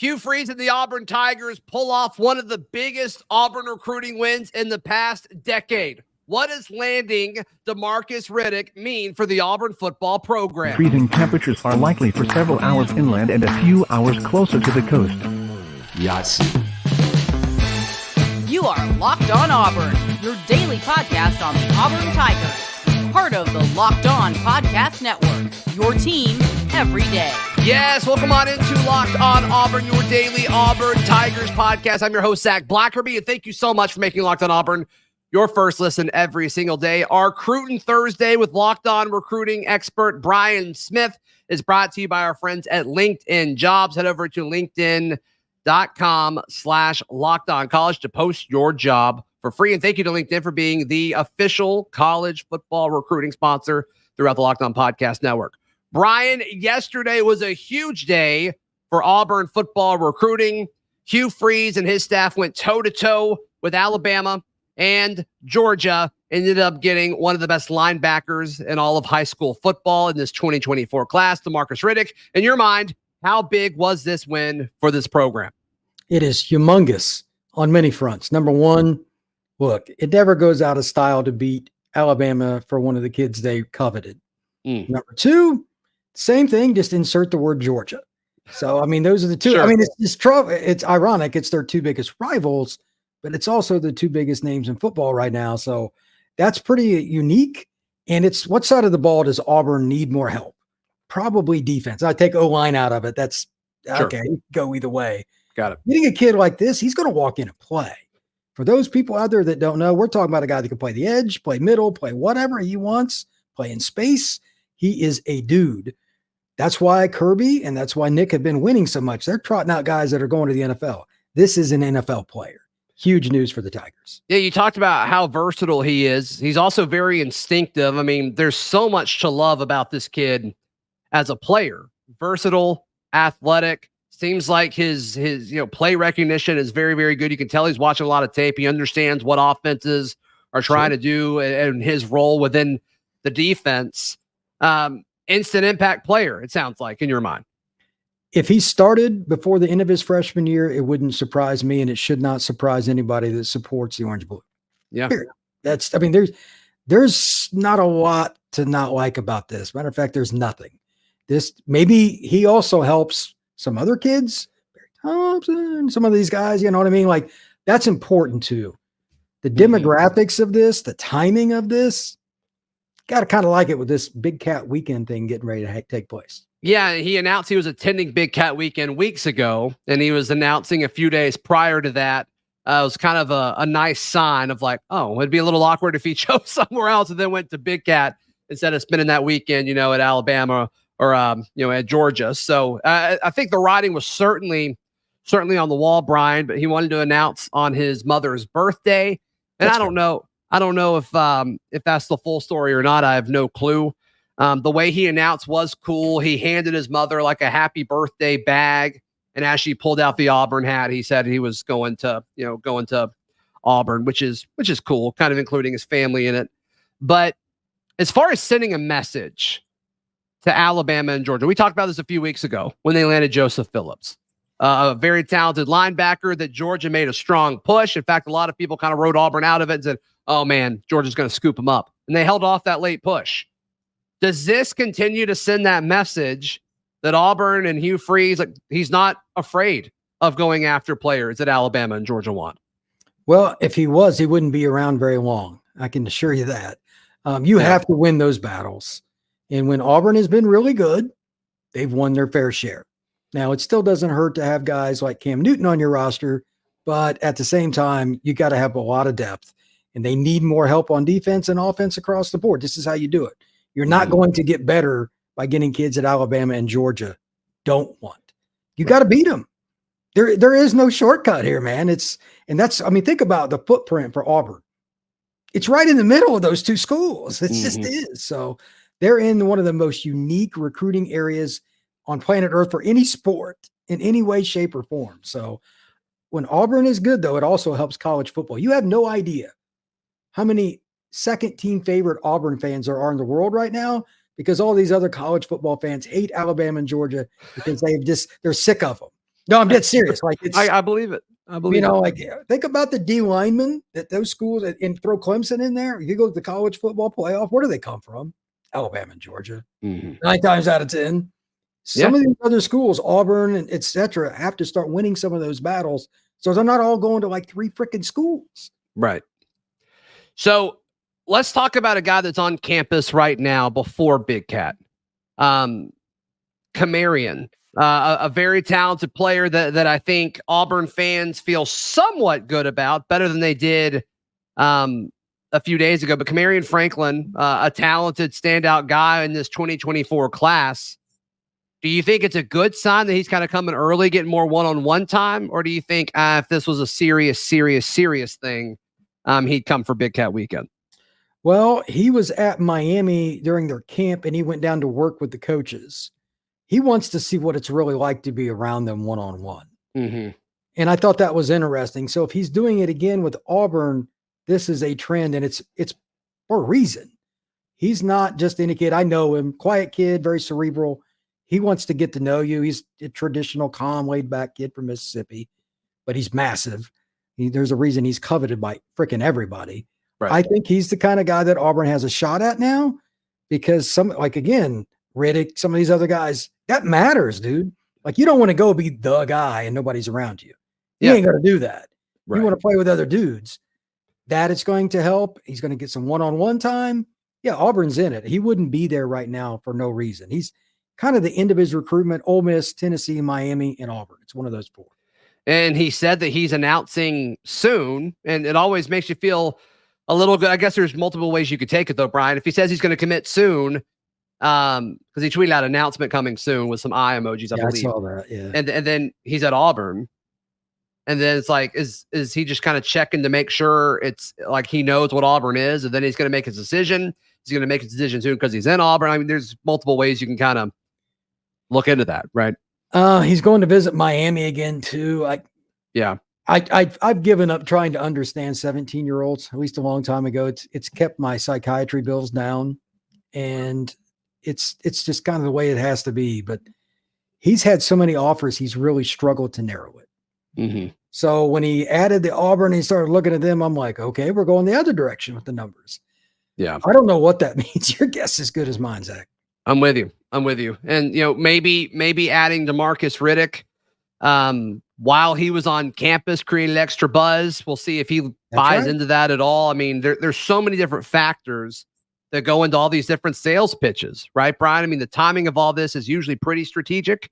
Hugh Freeze and the Auburn Tigers pull off one of the biggest Auburn recruiting wins in the past decade. What does landing Demarcus Riddick mean for the Auburn football program? Freezing temperatures are likely for several hours inland and a few hours closer to the coast. Yes. You are Locked On Auburn, your daily podcast on the Auburn Tigers. Part of the Locked On Podcast Network, your team every day. Yes, welcome on into Locked On Auburn, your daily Auburn Tigers podcast. I'm your host, Zac Blackerby, and thank you so much for making Locked On Auburn your first listen every single day. Our Recruiting Thursday with Locked On recruiting expert Brian Smith is brought to you by our friends at LinkedIn Jobs. Head over to linkedin.com/LockedOnCollege to post your job for free. And thank you to LinkedIn for being the official college football recruiting sponsor throughout the Locked On Podcast Network. Brian, yesterday was a huge day for Auburn football recruiting. Hugh Freeze and his staff went toe-to-toe with Alabama and Georgia, ended up getting one of the best linebackers in all of high school football in this 2024 class, Demarcus Riddick. In your mind, how big was this win for this program? It is humongous on many fronts. Number one, look, it never goes out of style to beat Alabama for one of the kids they coveted. Number two, same thing, just insert the word Georgia. So, I mean, those are the two. Sure. I mean, it's ironic. It's their two biggest rivals, but it's also the two biggest names in football right now. So that's pretty unique. And it's what side of the ball does Auburn need more help? Probably defense. I take O-line out of it. That's sure. Okay. Go either way. Got it. Getting a kid like this, he's going to walk in and play. For those people out there that don't know, we're talking about a guy that can play the edge, play middle, play whatever he wants, play in space. He is a dude. That's why Kirby and that's why Nick have been winning so much. They're trotting out guys that are going to the NFL. This is an NFL player. Huge news for the Tigers. Yeah, you talked about how versatile he is. He's also very instinctive. I mean, there's so much to love about this kid as a player. Versatile, athletic. Seems like his play recognition is very, very good. You can tell he's watching a lot of tape. He understands what offenses are trying to do and his role within the defense. Instant impact player, it sounds like, in your mind. If he started before the end of his freshman year, it wouldn't surprise me, and it should not surprise anybody that supports the Orange Blue. Yeah. There's not a lot to not like about this. Matter of fact, there's nothing. Maybe he also helps some other kids, Thompson, some of these guys, you know what I mean? Like, that's important too. The demographics of this, the timing of this, got to kind of like it with this Big Cat Weekend thing getting ready to take place. Yeah, he announced he was attending Big Cat Weekend weeks ago, and he was announcing a few days prior to that. It was kind of a nice sign of like, oh, it'd be a little awkward if he chose somewhere else and then went to Big Cat instead of spending that weekend, at Alabama or, at Georgia. So I think the writing was certainly on the wall, Brian, but he wanted to announce on his mother's birthday. And I don't know if that's the full story or not. I have no clue. The way he announced was cool. He handed his mother like a happy birthday bag. And as she pulled out the Auburn hat, he said he was going to Auburn, which is cool, kind of including his family in it. But as far as sending a message to Alabama and Georgia, we talked about this a few weeks ago when they landed Joseph Phillips, a very talented linebacker that Georgia made a strong push. In fact, a lot of people kind of wrote Auburn out of it and said, oh man, Georgia's going to scoop him up. And they held off that late push. Does this continue to send that message that Auburn and Hugh Freeze, like, he's not afraid of going after players that Alabama and Georgia want? Well, if he was, he wouldn't be around very long. I can assure you that. You have to win those battles. And when Auburn has been really good, they've won their fair share. Now, it still doesn't hurt to have guys like Cam Newton on your roster, but at the same time, you got to have a lot of depth. And they need more help on defense and offense across the board. This is how you do it. You're not going to get better by getting kids at Alabama and Georgia don't want. You got to beat them. There is no shortcut here, man. Think about the footprint for Auburn. It's right in the middle of those two schools. It just is. So they're in one of the most unique recruiting areas on planet Earth for any sport in any way, shape, or form. So when Auburn is good, though, it also helps college football. You have no idea how many second team favorite Auburn fans there are in the world right now, because all these other college football fans hate Alabama and Georgia because they're sick of them. No, I'm dead serious. Like it's, I believe it. I believe like think about the D linemen that those schools and throw Clemson in there. You go to the college football playoff. Where do they come from? Alabama and Georgia. 9 times out of 10. Some of these other schools, Auburn and et cetera, have to start winning some of those battles. So they're not all going to like 3 freaking schools. Right. So let's talk about a guy that's on campus right now before Big Cat. Camirion, a very talented player that I think Auburn fans feel somewhat good about, better than they did a few days ago. But Camirion Franklin, a talented standout guy in this 2024 class. Do you think it's a good sign that he's kind of coming early, getting more one-on-one time? Or do you think if this was a serious thing, he'd come for Big Cat weekend? Well, he was at Miami during their camp and he went down to work with the coaches. He wants to see what it's really like to be around them one-on-one. And I thought that was interesting. So if he's doing it again with Auburn, this is a trend and it's for a reason. He's not just any kid. I know him, quiet kid, very cerebral. He wants to get to know you. He's a traditional, calm, laid-back kid from Mississippi, but he's massive. There's a reason he's coveted by freaking everybody. Right. I think he's the kind of guy that Auburn has a shot at now because again, Riddick, some of these other guys, that matters, dude. Like, you don't want to go be the guy and nobody's around you. You ain't going to do that. Right. You want to play with other dudes. That it's going to help. He's going to get some one-on-one time. Yeah, Auburn's in it. He wouldn't be there right now for no reason. He's kind of the end of his recruitment: Ole Miss, Tennessee, Miami, and Auburn. It's one of those 4. And he said that he's announcing soon, and it always makes you feel a little good. I guess there's multiple ways you could take it, though, Brian. If he says he's going to commit soon, because he tweeted out announcement coming soon with some eye emojis, I believe. I saw that, yeah. And then he's at Auburn, and then it's like, is he just kind of checking to make sure it's like he knows what Auburn is, and then he's going to make his decision. He's going to make his decision soon because he's in Auburn. I mean, there's multiple ways you can kind of look into that, right? He's going to visit Miami again too. I've given up trying to understand 17-year-olds, at least a long time ago. It's kept my psychiatry bills down, and it's just kind of the way it has to be. But he's had so many offers, he's really struggled to narrow it. So when he added the Auburn, he started looking at them. I'm like, okay, we're going the other direction with the numbers. Yeah, I don't know what that means. Your guess is as good as mine, Zach. I'm with you. And, maybe adding Demarcus Riddick while he was on campus created extra buzz. We'll see if he buys into that at all. I mean, there's so many different factors that go into all these different sales pitches, right, Brian? I mean, the timing of all this is usually pretty strategic.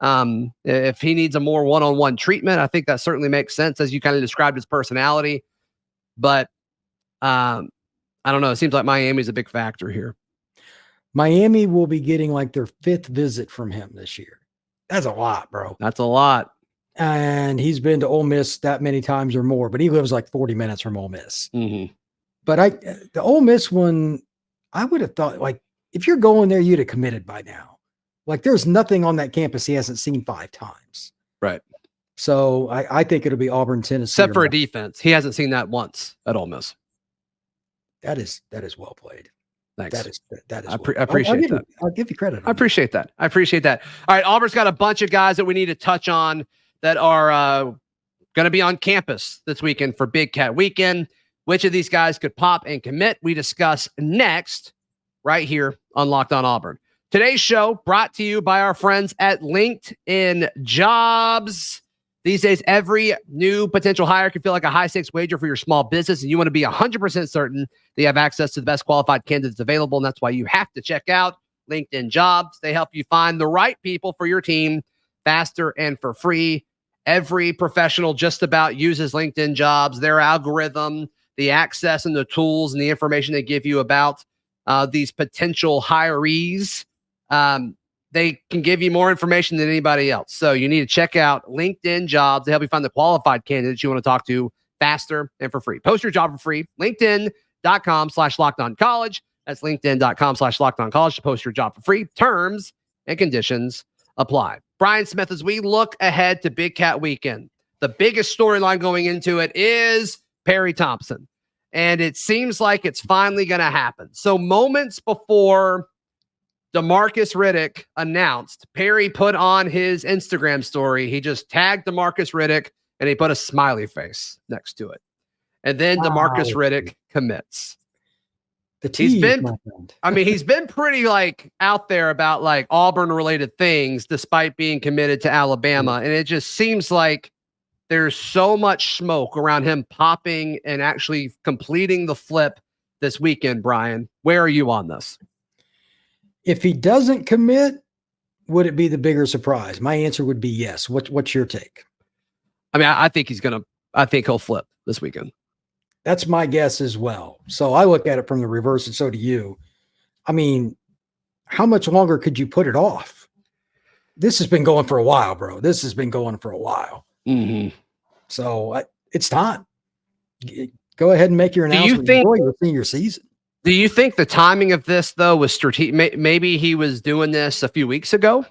If he needs a more one-on-one treatment, I think that certainly makes sense as you kind of described his personality. But I don't know. It seems like Miami's a big factor here. Miami will be getting like their 5th visit from him this year. That's a lot, bro. That's a lot. And he's been to Ole Miss that many times or more, but he lives like 40 minutes from Ole Miss. But the Ole Miss one, I would have thought, like, if you're going there, you'd have committed by now. Like, there's nothing on that campus he hasn't seen 5 times. Right. So I think it'll be Auburn, Tennessee. Except for a defense. He hasn't seen that once at Ole Miss. That is well played. Thanks. That is. I appreciate that. I'll give you credit. I appreciate that. All right. Auburn's got a bunch of guys that we need to touch on that are going to be on campus this weekend for Big Cat Weekend. Which of these guys could pop and commit? We discuss next right here on Locked On Auburn. Today's show brought to you by our friends at LinkedIn Jobs. These days, every new potential hire can feel like a high-stakes wager for your small business, and you want to be 100% certain that you have access to the best qualified candidates available, and that's why you have to check out LinkedIn Jobs. They help you find the right people for your team faster and for free. Every professional just about uses LinkedIn Jobs, their algorithm, the access and the tools and the information they give you about these potential hirees. They can give you more information than anybody else. So you need to check out LinkedIn Jobs to help you find the qualified candidates you want to talk to faster and for free. Post your job for free. LinkedIn.com/LockedOnCollege. That's LinkedIn.com/LockedOnCollege to post your job for free. Terms and conditions apply. Brian Smith, as we look ahead to Big Cat Weekend, the biggest storyline going into it is Perry Thompson. And it seems like it's finally going to happen. So moments before Demarcus Riddick announced, Perry put on his Instagram story, he just tagged Demarcus Riddick and he put a smiley face next to it. And then Demarcus Riddick commits. He's been pretty like out there about like Auburn related things despite being committed to Alabama. And it just seems like there's so much smoke around him popping and actually completing the flip this weekend. Brian, where are you on this? If he doesn't commit, would it be the bigger surprise? My answer would be yes. What's your take? I mean, I think he'll flip this weekend. That's my guess as well. So I look at it from the reverse, and so do you. I mean, how much longer could you put it off? This has been going for a while, bro. This has been going for a while. Mm-hmm. So it's time. Go ahead and make your announcement. Enjoy your senior season. Do you think the timing of this, though, was strategic? Maybe he was doing this a few weeks ago,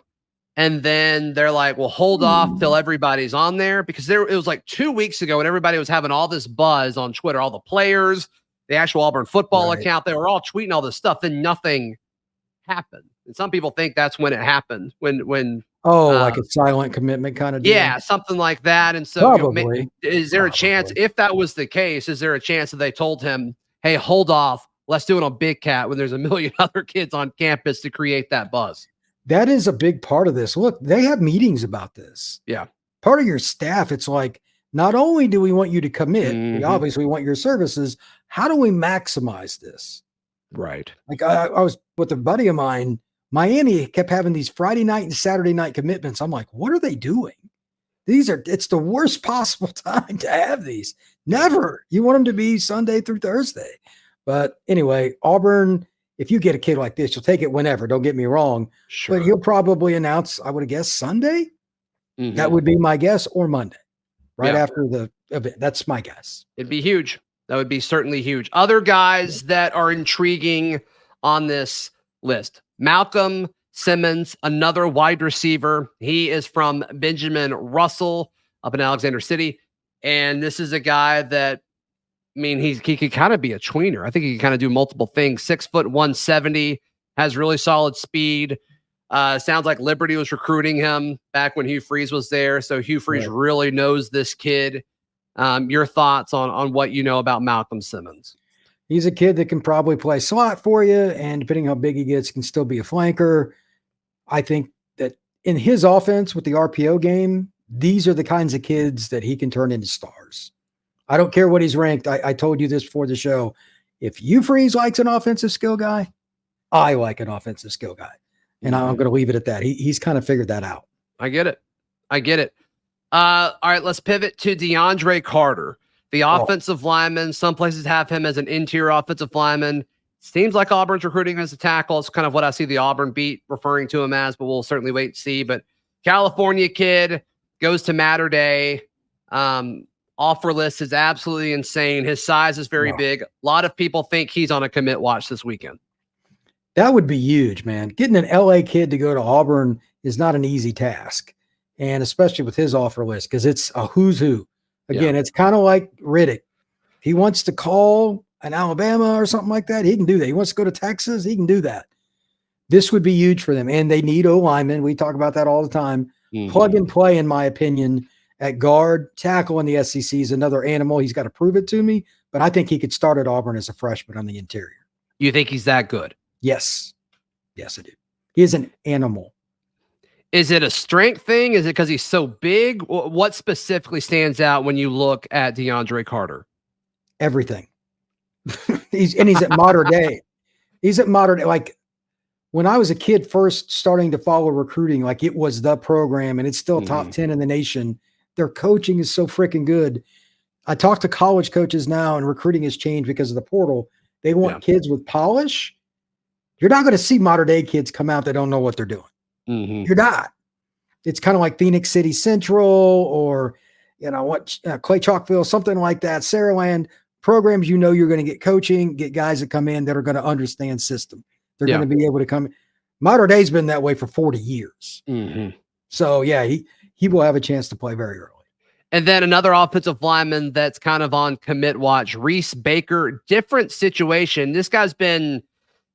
and then they're like, well, hold off till everybody's on there, because it was like 2 weeks ago and everybody was having all this buzz on Twitter, all the players, the actual Auburn football account, they were all tweeting all this stuff, then nothing happened. And some people think that's when it happened, when like a silent commitment kind of deal. Yeah, something like that. And so is there a chance, if that was the case, is there a chance that they told him, hey, hold off, let's do it on Big Cat when there's a million other kids on campus to create that buzz? That is a big part of this. Look, they have meetings about this. Yeah. Part of your staff, it's like, not only do we want you to commit, we obviously want your services. How do we maximize this? Right. Like I was with a buddy of mine, Miami kept having these Friday night and Saturday night commitments. I'm like, what are they doing? It's the worst possible time to have these. Never. You want them to be Sunday through Thursday. But anyway, Auburn, if you get a kid like this, you'll take it whenever. Don't get me wrong. Sure. But he'll probably announce, I would have guessed, Sunday. That would be my guess, or Monday, right after the event. That's my guess. It'd be huge. That would be certainly huge. Other guys that are intriguing on this list: Malcolm Simmons, another wide receiver. He is from Benjamin Russell up in Alexander City. And this is a guy that, I mean, he could kind of be a tweener. I think he can kind of do multiple things. 6 foot 170, has really solid speed. Sounds like Liberty was recruiting him back when Hugh Freeze was there. So Hugh Freeze really knows this kid. Your thoughts on what you know about Malcolm Simmons? He's a kid that can probably play slot for you, and depending how big he gets, can still be a flanker. I think that in his offense with the RPO game, these are the kinds of kids that he can turn into stars. I don't care what he's ranked. I told you this before the show. If Hugh Freeze likes an offensive skill guy, I like an offensive skill guy. And I'm going to leave it at that. He's kind of figured that out. I get it. All right, let's pivot to DeAndre Carter, the offensive lineman. Some places have him as an interior offensive lineman. Seems like Auburn's recruiting as a tackle. It's kind of what I see the Auburn beat referring to him as, but we'll certainly wait and see. But California kid goes to Mater Day. Offer list is absolutely insane. His size is very big. A lot of people think he's on a commit watch this weekend. That would be huge, man. Getting an LA kid to go to Auburn is not an easy task. And especially with his offer list, because it's a who's who. Again, it's kind of like Riddick. If he wants to call an Alabama or something like that, he can do that. He wants to go to Texas, he can do that. This would be huge for them. And they need O-linemen. We talk about that all the time. Plug and play, in my opinion, at guard. Tackle in the SEC is another animal. He's got to prove it to me. But I think he could start at Auburn as a freshman on the interior. You think he's that good? Yes. Yes, I do. He is an animal. Is it a strength thing? Is it because he's so big? What specifically stands out when you look at DeAndre Carter? Everything. he's at Mater Day. He's at Mater Day. Like when I was a kid first starting to follow recruiting, like it was the program and it's still top 10 in the nation. Their coaching is so freaking good. I talk to college coaches now, and recruiting has changed because of the portal. They want kids with polish. You're not going to see Mater Day kids come out that don't know what they're doing. You're not. It's kind of like Phoenix City Central or, Clay Chalkville, something like that. Saraland programs, you're going to get coaching, get guys that come in that are going to understand system. They're going to be able to come. Mater Day's been that way for 40 years. So, he will have a chance to play very early. And then another offensive lineman that's kind of on commit watch, Reese Baker. Different situation. This guy's been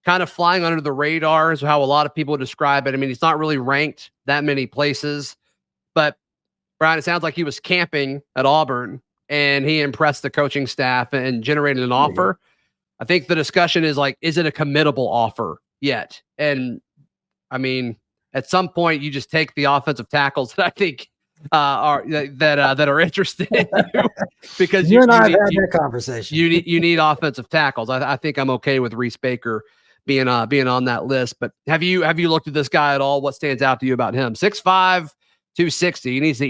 kind of flying under the radar is how a lot of people describe it. I mean, he's not really ranked that many places, but Brian, it sounds like he was camping at Auburn and he impressed the coaching staff and generated an offer. I think the discussion is like, is it a committable offer yet? And I mean, at some point you just take the offensive tackles that I think that are interested in you, because you and I have had that conversation. You need offensive tackles. I think I'm okay with Reese Baker being on that list. But have you looked at this guy at all? What stands out to you about him? 6'5", 260. He needs to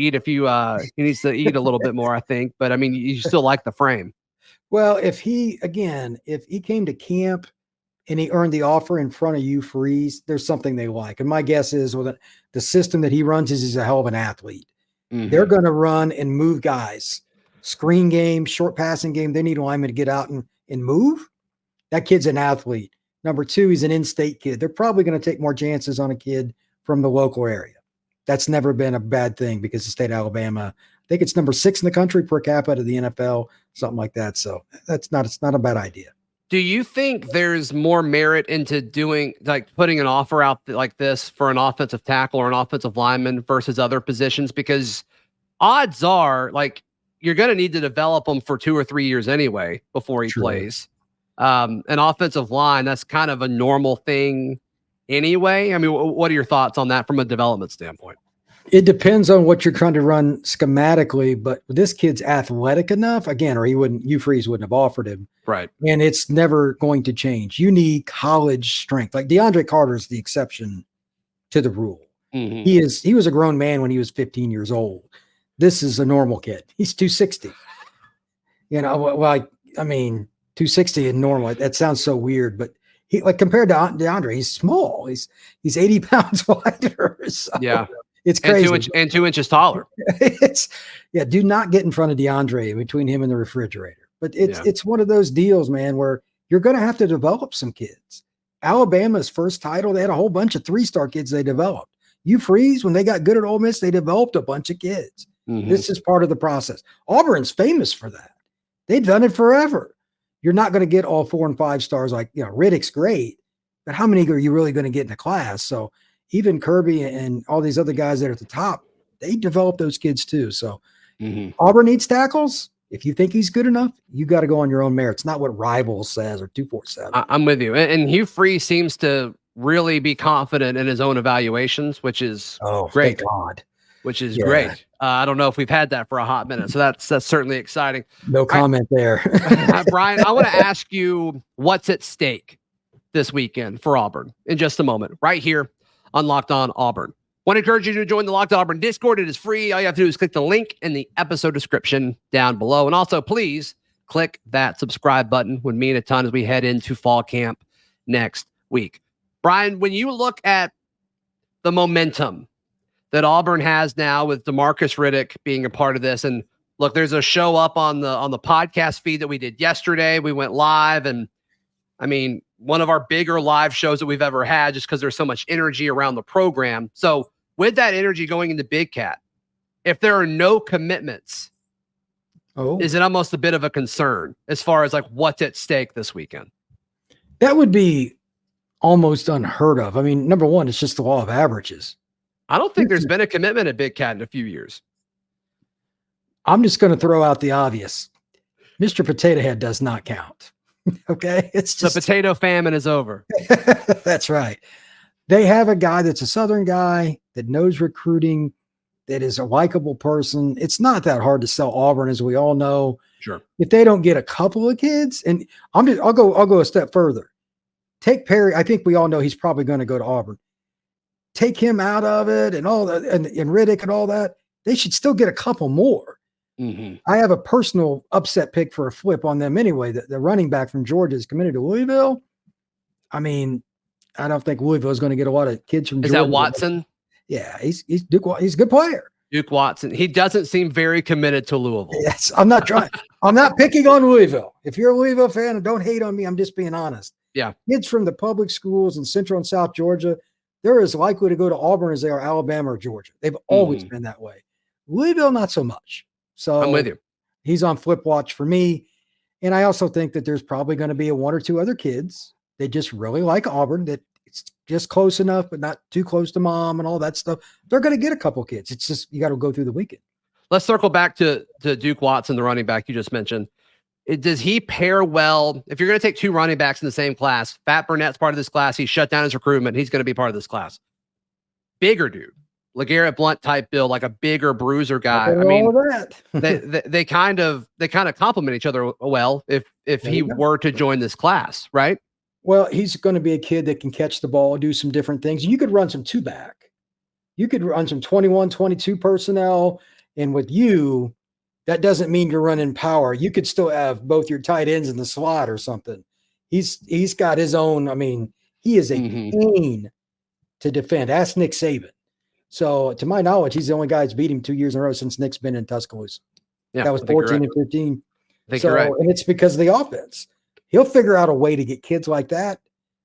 eat a little bit more, I think. But I mean, you still like the frame. Well, if he came to camp and he earned the offer in front of you, Freeze, there's something they like. And my guess is with the system that he runs is he's a hell of an athlete. Mm-hmm. They're going to run and move guys. Screen game, short passing game. They need linemen to get out and move. That kid's an athlete. Number two, he's an in-state kid. They're probably going to take more chances on a kid from the local area. That's never been a bad thing because the state of Alabama, I think it's number 6 in the country per capita of the NFL, something like that. So it's not a bad idea. Do you think there's more merit into putting an offer out like this for an offensive tackle or an offensive lineman versus other positions? Because odds are, like, you're going to need to develop them for 2 or 3 years anyway before he plays. An offensive line, that's kind of a normal thing anyway. I mean, what are your thoughts on that from a development standpoint? It depends on what you're trying to run schematically, but this kid's athletic enough, again, or Hugh Freeze wouldn't have offered him. Right. And it's never going to change. You need college strength. Like DeAndre Carter is the exception to the rule. Mm-hmm. He was a grown man when he was 15 years old. This is a normal kid. He's 260. I mean, 260 and normal. That sounds so weird, but he, like, compared to DeAndre, he's small. He's 80 pounds wider. So. Yeah. It's crazy. And 2 inches taller. Do not get in front of DeAndre between him and the refrigerator. But it's one of those deals, man, where you're going to have to develop some kids. Alabama's first title, they had a whole bunch of 3-star kids they developed. Hugh Freeze, when they got good at Ole Miss, they developed a bunch of kids. Mm-hmm. This is part of the process. Auburn's famous for that. They've done it forever. You're not going to get all 4 and 5 stars like, Riddick's great, but how many are you really going to get in the class? So even Kirby and all these other guys that are at the top, they develop those kids too. So Auburn needs tackles. If you think he's good enough, you got to go on your own merits, not what Rivals says or 247. I'm with you. And Hugh Freeze seems to really be confident in his own evaluations, which is great. Thank God. Which is great. I don't know if we've had that for a hot minute, so that's certainly exciting. No comment there. Brian, I want to ask you what's at stake this weekend for Auburn in just a moment, right here on Locked On Auburn. Want to encourage you to join the Locked On Auburn Discord. It is free. All you have to do is click the link in the episode description down below. And also, please click that subscribe button. Would mean a ton as we head into fall camp next week. Brian, when you look at the momentum that Auburn has now with Demarcus Riddick being a part of this, and look, there's a show up on the podcast feed that we did yesterday. We went live, and I mean, one of our bigger live shows that we've ever had, just because there's so much energy around the program. So with that energy going into Big Cat, if there are no commitments, is it almost a bit of a concern as far as like what's at stake this weekend? That would be almost unheard of. I mean, number one, it's just the law of averages. I don't think there's been a commitment at Big Cat in a few years. I'm just going to throw out the obvious. Mr. Potato Head does not count. Okay. It's just the potato famine is over. That's right. They have a guy that's a Southern guy that knows recruiting, that is a likable person. It's not that hard to sell Auburn, as we all know. Sure. If they don't get a couple of kids, and I'll go a step further. Take Perry. I think we all know he's probably going to go to Auburn. Take him out of it and all that, and Riddick and all that. They should still get a couple more. Mm-hmm. I have a personal upset pick for a flip on them anyway. The running back from Georgia is committed to Louisville. I mean, I don't think Louisville is going to get a lot of kids from Georgia. Is that Watson? Yeah, he's a good player. Duke Watson. He doesn't seem very committed to Louisville. Yes, I'm not picking on Louisville. If you're a Louisville fan, and don't hate on me, I'm just being honest. Yeah. Kids from the public schools in Central and South Georgia, they're as likely to go to Auburn as they are Alabama or Georgia. They've always been that way. Louisville, not so much. So I'm with you. He's on flip watch for me. And I also think that there's probably going to be 1 or 2 other kids They just really like Auburn, that it's just close enough, but not too close to mom and all that stuff. They're going to get a couple kids. It's just, you got to go through the weekend. Let's circle back to Duke Watson, the running back you just mentioned. Does he pair well? If you're going to take 2 running backs in the same class, Fat Burnett's part of this class. He shut down his recruitment. He's going to be part of this class. Bigger dude, LeGarrette Blount type build, like a bigger bruiser guy. I mean, they kind of complement each other well if he were to join this class, right? Well, he's going to be a kid that can catch the ball, do some different things. You could run some 2-back. You could run some 21, 22 personnel. And with you, that doesn't mean you're running power. You could still have both your tight ends in the slot or something. He's got his own. I mean, he is a pain to defend. Ask Nick Saban. So to my knowledge, he's the only guy that's beat him 2 years in a row since Nick's been in Tuscaloosa. Yeah, that was 14 and 15. You're right. And it's because of the offense. He'll figure out a way to get kids like that,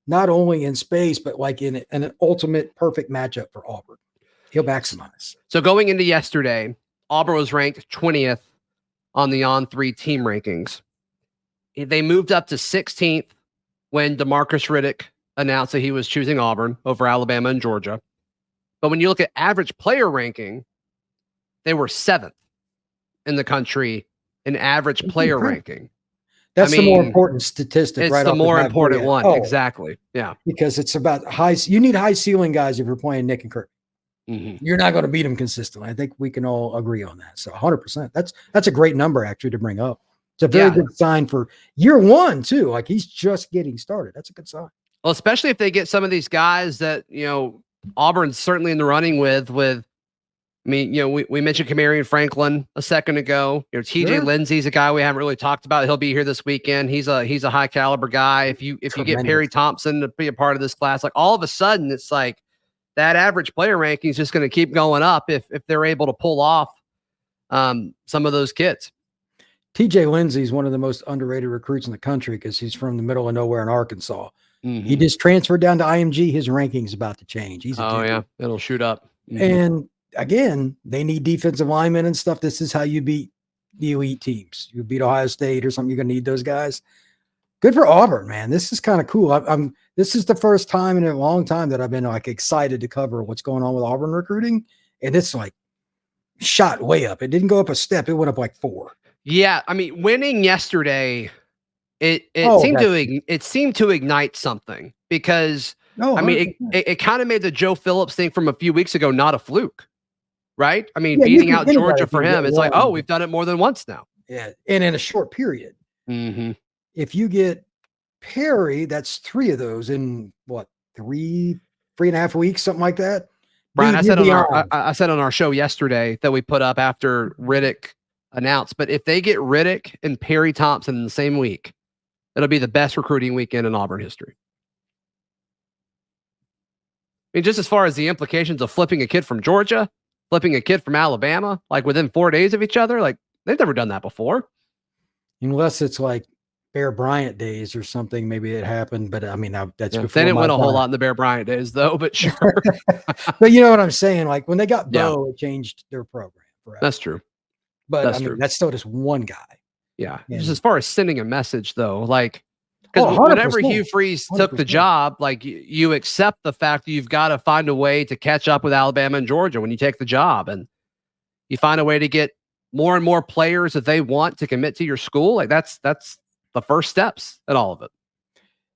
not only in space, but like in an ultimate perfect matchup for Auburn. He'll maximize. So going into yesterday, Auburn was ranked 20th on the On3 team rankings. They moved up to 16th when Demarcus Riddick announced that he was choosing Auburn over Alabama and Georgia. But when you look at average player ranking, they were 7th in the country in average player ranking. That's the more important statistic. It's right the off more bat important one. Oh, exactly. Yeah. Because it's about you need high ceiling guys if you're playing Nick and Kirk. You're not going to beat them consistently. I think we can all agree on that. So 100%. That's a great number actually to bring up. It's a very good sign for year one too. Like he's just getting started. That's a good sign. Well, especially if they get some of these guys that, Auburn's certainly in the running with, I mean, we mentioned Camirion Franklin a second ago. TJ Lindsey's a guy we haven't really talked about. He'll be here this weekend. He's a high caliber guy. If you get Perry Thompson to be a part of this class, like all of a sudden it's like that average player ranking is just going to keep going up if they're able to pull off some of those kids. TJ Lindsey is one of the most underrated recruits in the country because he's from the middle of nowhere in Arkansas. He just transferred down to IMG. His ranking is about to change. It'll shoot up. And again, they need defensive linemen and stuff. This is how you beat the elite teams. You beat Ohio State or something. You're going to need those guys. Good for Auburn, man. This is kind of cool. This is the first time in a long time that I've been like excited to cover what's going on with Auburn recruiting. And it's like shot way up. It didn't go up a step. It went up like 4. Yeah. I mean, winning yesterday, it seemed to ignite something because it kind of made the Joe Phillips thing from a few weeks ago not a fluke. Right? I mean, beating out Georgia for him, it's like, we've done it more than once now. Yeah. And in a short period. If you get Perry, that's 3 of those in what, 3.5 weeks, something like that. Brian, I said on our show yesterday that we put up after Riddick announced, but if they get Riddick and Perry Thompson in the same week, it'll be the best recruiting weekend in Auburn history. I mean, just as far as the implications of flipping a kid from Georgia, flipping a kid from Alabama, like within 4 days of each other, like they've never done that before. Unless it's like Bear Bryant days or something, maybe it happened. But I mean, that's before they didn't win a whole lot in the Bear Bryant days, though. But sure. But you know what I'm saying? Like when they got Bo, it changed their program forever. That's true. But that's still just one guy. Yeah. Just as far as sending a message, though, like because whenever Hugh Freeze took the job, like you accept the fact that you've got to find a way to catch up with Alabama and Georgia when you take the job, and you find a way to get more and more players that they want to commit to your school. Like that's the first steps in all of it.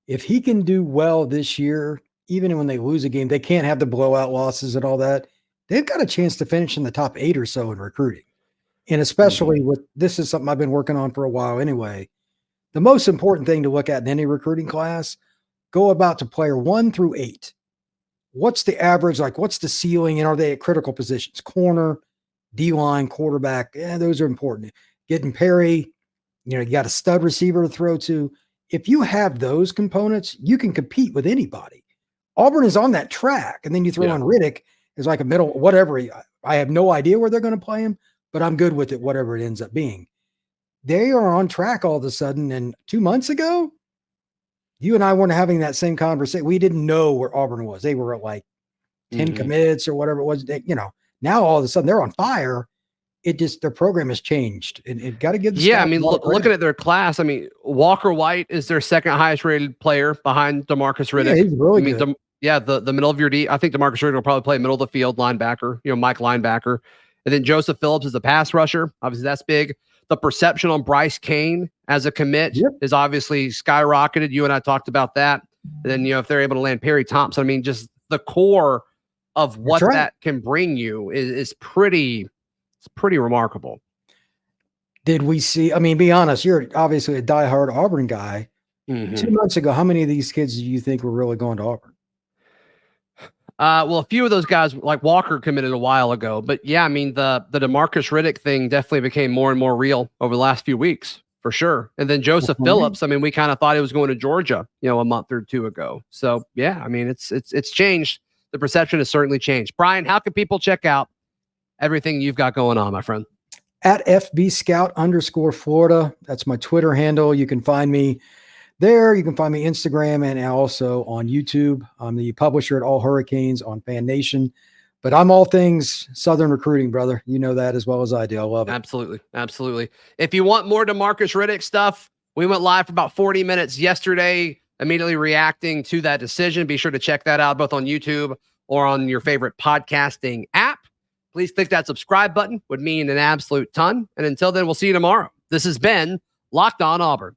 If he can do well this year, even when they lose a game, they can't have the blowout losses and all that. They've got a chance to finish in the top 8 or so in recruiting. And especially this is something I've been working on for a while anyway. The most important thing to look at in any recruiting class, go about to player 1 through 8. What's the average? Like what's the ceiling? And are they at critical positions? Corner, D-line, quarterback. Those are important. Getting Perry, you got a stud receiver to throw to. If you have those components, you can compete with anybody. Auburn is on that track. And then you throw on Riddick as like a middle, whatever. I have no idea where they're going to play him, but I'm good with it, whatever it ends up being. They are on track all of a sudden. And 2 months ago, you and I weren't having that same conversation. We didn't know where Auburn was. They were at like 10 commits or whatever it was. Now all of a sudden they're on fire. their program has changed. It got to give the Yeah, staff I mean, a lot of looking credit. at their class, I mean, Walker White is their second highest rated player behind Demarcus Riddick. Yeah, he's really I mean, good. the middle of your D. I think Demarcus Riddick will probably play middle of the field linebacker, Mike linebacker. And then Joseph Phillips is a pass rusher. Obviously, that's big. The perception on Bryce Kane as a commit is obviously skyrocketed. You and I talked about that. And then, if they're able to land Perry Thompson, I mean, just the core of what that can bring you is pretty remarkable. Did we see? I mean, be honest, you're obviously a diehard Auburn guy. Mm-hmm. 2 months ago, how many of these kids do you think were really going to Auburn? Well, a few of those guys, like Walker, committed a while ago. But yeah, I mean, the Demarcus Riddick thing definitely became more and more real over the last few weeks, for sure. And then Joseph Phillips, I mean, we kind of thought he was going to Georgia, a month or two ago. So yeah, I mean, it's changed. The perception has certainly changed. Brian, how can people check out everything you've got going on, my friend? At FBScout_Florida. That's my Twitter handle. You can find me there. You can find me Instagram and also on YouTube. I'm the publisher at All Hurricanes on Fan Nation. But I'm all things Southern recruiting, brother. You know that as well as I do. I love it. Absolutely. Absolutely. If you want more Demarcus Riddick stuff, we went live for about 40 minutes yesterday, immediately reacting to that decision. Be sure to check that out both on YouTube or on your favorite podcasting app. Please click that subscribe button. Would mean an absolute ton. And until then, we'll see you tomorrow. This has been Locked On Auburn.